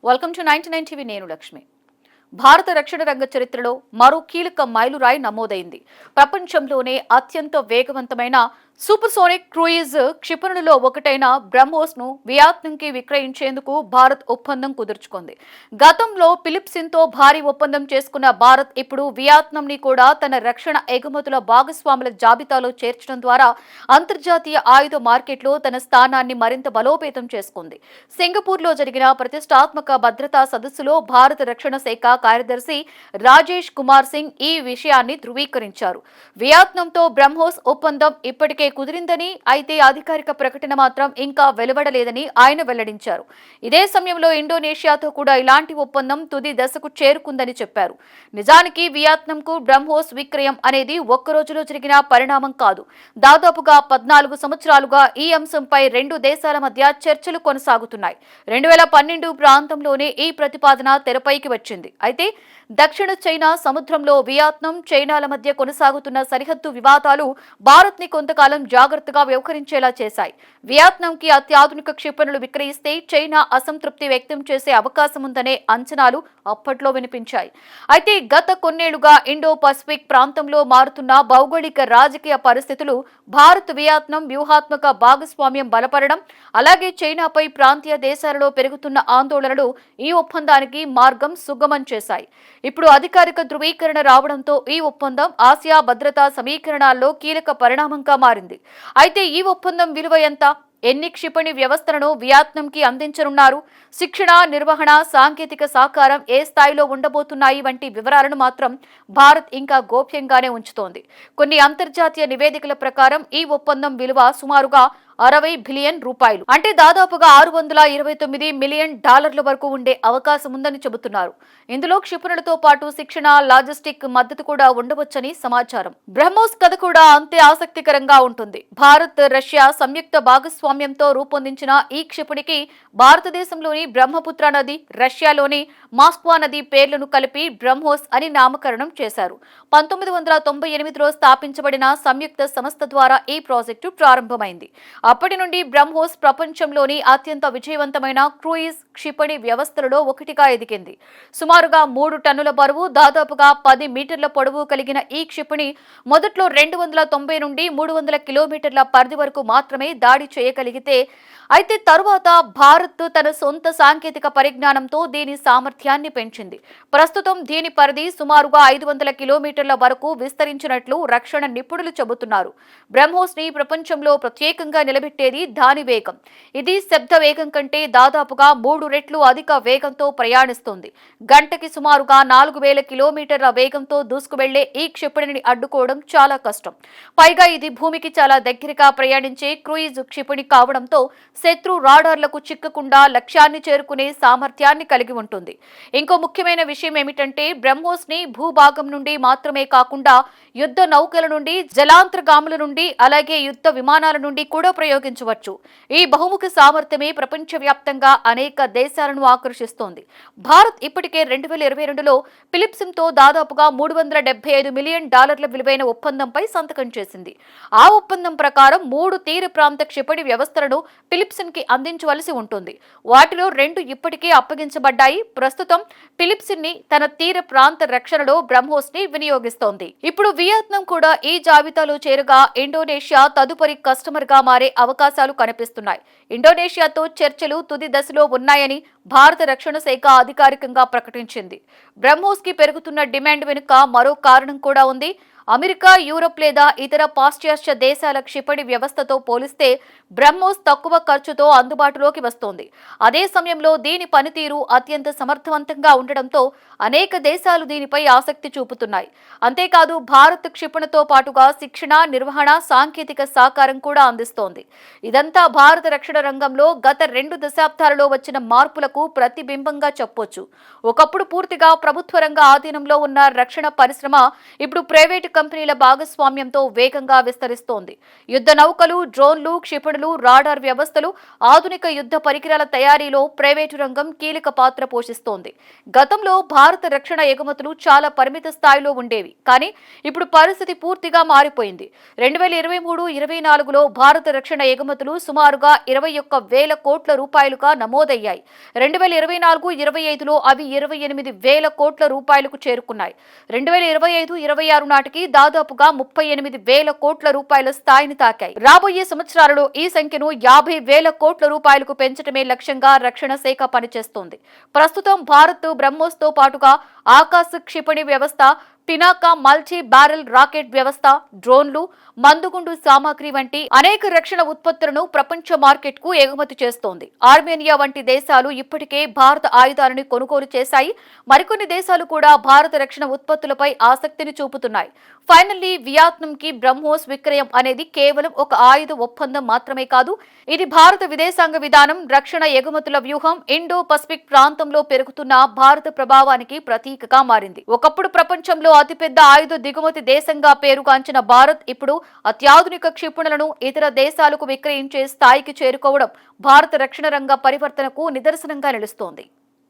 Welcome to 99 TV. నేను లక్ష్మి. భారత రక్షణ రంగ చరిత్రలో మరో కీలక మైలురాయి నమోదైంది. ప్రపంచంలోనే అత్యంత వేగవంతమైన సూపర్సోనిక్ క్రూయిజ్ క్షిపణులలో ఒకటైన బ్రహ్మోస్ ను వియత్నాంకి విక్రయించేందుకు భారత్ ఒప్పందం కుదుర్చుకుంది. గతంలో ఫిలిప్పిన్స్తో భారీ ఒప్పందం చేసుకున్న భారత్ ఇప్పుడు వియత్నాంని కూడా తన రక్షణ ఎగుమతుల భాగస్వాముల జాబితాలో చేర్చడం ద్వారా అంతర్జాతీయ ఆయుధ మార్కెట్లో తన స్థానాన్ని మరింత బలోపేతం చేసుకుంది. సింగపూర్లో జరిగిన ప్రతిష్టాత్మక భద్రతా సదస్సులో భారత రక్షణ శాఖ కార్యదర్శి రాజేష్ కుమార్ సింగ్ ఈ విషయాన్ని ధృవీకరించారు. వియత్నాంతో బ్రహ్మోస్ ఒప్పందం ఇప్పటికే కుదిరిందని, అయితే అధికారిక ప్రకటన మాత్రం ఇంకా వెలువడలేదని ఆయన వెల్లడించారు. ఇదే సమయంలో ఇండోనేషియాతో కూడా ఇలాంటి ఒప్పందం తుది దశకు చేరుకుందని చెప్పారు. నిజానికి వియత్నాంకు బ్రహ్మోస్ విక్రయం అనేది ఒక్క రోజులో జరిగిన పరిణామం కాదు. దాదాపుగా 14 సంవత్సరాలుగా ఈ అంశంపై రెండు దేశాల మధ్య చర్చలు కొనసాగుతున్నాయి. 2012 ప్రాంతంలోనే ఈ ప్రతిపాదన తెరపైకి వచ్చింది. అయితే దక్షిణ చైనా సముద్రంలో వియత్నాం, చైనాల మధ్య కొనసాగుతున్న సరిహద్దు వివాదాలు భారత్ ని కొంతకాలం జాగ్రత్తగా వ్యవహరించేలా చేశాయి. వియత్నాంకి అత్యాధునిక క్షిపణులు విక్రయిస్తే చైనా అసంతృప్తి వ్యక్తం చేసే అవకాశం ఉందనే అంచనాలు అప్పట్లో వినిపించాయి. అయితే గత కొన్నేళ్లుగా ఇండో పసిఫిక్ ప్రాంతంలో మారుతున్న భౌగోళిక రాజకీయ పరిస్థితులు, భారత్ వియత్నాం వ్యూహాత్మక భాగస్వామ్యం బలపడడం, అలాగే చైనాపై ప్రాంతీయ దేశాలలో పెరుగుతున్న ఆందోళనలు ఈ ఒప్పందానికి మార్గం సుగమం చేశాయి. ఇప్పుడు అధికారిక ధృవీకరణ రావడంతో ఈ ఒప్పందం ఆసియా భద్రతా సమీకరణాల్లో కీలక పరిణామంగా మారింది. అయితే ఈ ఒప్పందం విలువ ఎంత? ఎన్ని క్షిపణి వ్యవస్థలను వియత్నాంకి అందించనున్నారు? శిక్షణ, నిర్వహణ, సాంకేతిక సహకారం ఏ స్థాయిలో ఉండబోతున్నాయి వంటి వివరాలను మాత్రం భారత్ ఇంకా గోప్యంగానే ఉంచుతోంది. కొన్ని అంతర్జాతీయ నివేదికల ప్రకారం ఈ ఒప్పందం విలువ సుమారుగా 60 బిలియన్ రూపాయలు, అంటే దాదాపుగా $629 మిలియన్ వరకు ఉండే అవకాశం ఉందని చెబుతున్నారు. ఇందులో క్షిపణులతో పాటు శిక్షణ, లాజిస్టిక్ మద్దతు కూడా ఉండవచ్చని సమాచారం. బ్రహ్మోస్ కథ కూడా అంతే ఆసక్తికరంగా ఉంటుంది. భారత్, రష్యా సంయుక్త భాగస్వామ్యంతో రూపొందించిన ఈ క్షిపణికి భారతదేశంలోని బ్రహ్మపుత్ర నది, రష్యాలోని మాస్క్వా నది పేర్లను కలిపి బ్రహ్మోస్ అని నామకరణం చేశారు. 1998లో స్థాపించబడిన సంయుక్త సంస్థ ద్వారా ఈ ప్రాజెక్టు ప్రారంభమైంది. అప్పటి నుండి బ్రహ్మోస్ ప్రపంచంలోని అత్యంత విజయవంతమైన క్రూయిజ్ క్షిపణి వ్యవస్థలలో ఒకటిగా ఎదిగింది. సుమారుగా 3 టన్నుల బరువు, దాదాపుగా 10 మీటర్ల పొడవు కలిగిన ఈ క్షిపణి మొదట్లో 290 నుండి 300 కిలోమీటర్ల పరిధి వరకు మాత్రమే దాడి చేయగలిగితే, అయితే తరువాత భారత్ తన సొంత సాంకేతిక పరిజ్ఞానంతో దీని సామర్థ్యాన్ని పెంచింది. ప్రస్తుతం దీని పరిధి సుమారుగా 500 కిలోమీటర్ల వరకు విస్తరించినట్లు రక్షణ నిపుణులు చెబుతున్నారు. బ్రహ్మోస్ ని ప్రపంచంలో ప్రత్యేకంగా నిలబెట్టేది దాని వేగం. ఇది శబ్ద వేగం కంటే దాదాపుగా 3 రెట్లు అధిక వేగంతో ప్రయాణిస్తుంది. గంటకి సుమారుగా 4000 కిలోమీటర్ల వేగంతో దూసుకువెళ్లే ఈ క్షిపణిని అడ్డుకోవడం చాలా కష్టం. పైగా ఇది భూమికి చాలా దగ్గరగా ప్రయాణించే క్రూయిజ్ క్షిపణి కావడంతో శత్రు రాడార్లకు చిక్కకుండా లక్ష్యాన్ని చేరుకునే సామర్థ్యాన్ని కలిగి ఉంటుంది. ఇంకో ముఖ్యమైన విషయం ఏమిటంటే, బ్రహ్మోస్ ని భూభాగం నుండి మాత్రమే కాకుండా యుద్ధ నౌకల నుండి, జలాంతర్గాముల నుండి, అలాగే యుద్ధ విమానాల నుండి కూడా ప్రయోగించవచ్చు. ఈ బహుముఖ సామర్థ్యమే ప్రపంచవ్యాప్తంగా అనేక దేశాలను ఆకర్షిస్తోంది. భారత్ ఇప్పటికే 2022లో ఫిలిప్పిన్స్తో దాదాపుగా $375 మిలియన్ విలువైన ఒప్పందంపై సంతకం చేసింది. ఆ ఒప్పందం ప్రకారం 3 తీర ప్రాంత క్షిపణి వ్యవస్థలను ఫిలిప్పిన్స్కి అందించవలసి ఉంటుంది. వాటిలో 2 ఇప్పటికే అప్పగించబడ్డాయి. ప్రస్తుతం ఫిలిప్పిన్స్ ని తన తీర ప్రాంత రక్షణలో బ్రహ్మోస్ ని వినియోగిస్తోంది. ఇప్పుడు వియత్నాం కూడా ఈ జాబితాలో చేరగా ఇండోనేషియా తదుపరి కస్టమర్ గా మారే అవకాశాలు కనిపిస్తున్నాయి. ఇండోనేషియాతో చర్చలు తుది దశలో ఉన్నాయని భారత రక్షణ శాఖ అధికారికంగా ప్రకటించింది. బ్రహ్మోస్ కి పెరుగుతున్న డిమాండ్ వెనుక మరో కారణం కూడా ఉంది. అమెరికా, యూరప్ లేదా ఇతర పాశ్చాత్య దేశాల క్షిపణి వ్యవస్థతో పోలిస్తే బ్రహ్మోస్ తక్కువ ఖర్చుతో అందుబాటులోకి వస్తోంది. అదే సమయంలో దీని పనితీరు అత్యంత సమర్థవంతంగా ఉండడంతో అనేక దేశాలు దీనిపై ఆసక్తి చూపుతున్నాయి. అంతేకాదు భారత్ క్షిపణితో పాటుగా శిక్షణ, నిర్వహణ, సాంకేతిక సహకారం కూడా అందిస్తోంది. ఇదంతా భారత రక్షణ రంగంలో గత 2 దశాబ్దాలలో వచ్చిన మార్పులకు ప్రతిబింబంగా చెప్పొచ్చు. ఒకప్పుడు పూర్తిగా ప్రభుత్వ రంగ ఆధీనంలో ఉన్న రక్షణ పరిశ్రమ ఇప్పుడు ప్రైవేటు కంపెనీల భాగస్వామ్యంతో వేగంగా విస్తరిస్తోంది. యుద్ధ నౌకలు, డ్రోన్లు, క్షిపణులు, రాడార్ వ్యవస్థలు, ఆధునిక యుద్ధ పరికరాల తయారీలో ప్రైవేటు రంగం కీలక పాత్ర పోషిస్తోంది. గతంలో భారత రక్షణ ఎగుమతులు చాలా పరిమిత స్థాయిలో ఉండేవి, కానీ ఇప్పుడు పరిస్థితి పూర్తిగా మారిపోయింది. 2023-24లో భారత రక్షణ ఎగుమతులు సుమారుగా 21,000 కోట్ల రూపాయలుగా నమోదయ్యాయి. 2024-25లో అవి 28,000 కోట్ల రూపాయలకు చేరుకున్నాయి. 2025-26 నాటికి దాదాపుగా 38,000 కోట్ల రూపాయల స్థాయిని తాకాయి. రాబోయే సంవత్సరాలలో ఈ సంఖ్యను 50,000 కోట్ల రూపాయలకు పెంచడమే లక్ష్యంగా రక్షణ శాఖ పనిచేస్తోంది. ప్రస్తుతం భారత్ బ్రహ్మోస్తో పాటుగా ఆకాశ క్షిపణి వ్యవస్థ, పినాకా మల్టీ బ్యారెల్ రాకెట్ వ్యవస్థ, డ్రోన్లు, మందుగుండు సామాగ్రి వంటి అనేక రక్షణ ఉత్పత్తులను ప్రపంచ మార్కెట్ కు ఎగుమతి చేస్తోంది. ఆర్మేనియా వంటి దేశాలు ఇప్పటికే భారత ఆయుధాలను కొనుగోలు చేశాయి. మరికొన్ని దేశాలు కూడా భారత రక్షణ ఉత్పత్తులపై ఆసక్తిని చూపుతున్నాయి. ఫైనల్లీ వియత్నాం కి బ్రహ్మోస్ విక్రయం అనేది కేవలం ఒక ఆయుధ ఒప్పందం మాత్రమే కాదు, ఇది భారత విదేశాంగ విధానం, రక్షణ ఎగుమతుల వ్యూహం, ఇండో పసిఫిక్ ప్రాంతంలో పెరుగుతున్న భారత ప్రభావానికి ప్రతీకగా మారింది. ఒకప్పుడు ప్రపంచంలో అతిపెద్ద ఆయుధ దిగుమతి దేశంగా పేరుగాంచిన భారత్ ఇప్పుడు అత్యాధునిక క్షిపణులను ఇతర దేశాలకు విక్రయించే స్థాయికి చేరుకోవడం భారత రక్షణ రంగ పరివర్తనకు నిదర్శనంగా నిలుస్తోంది.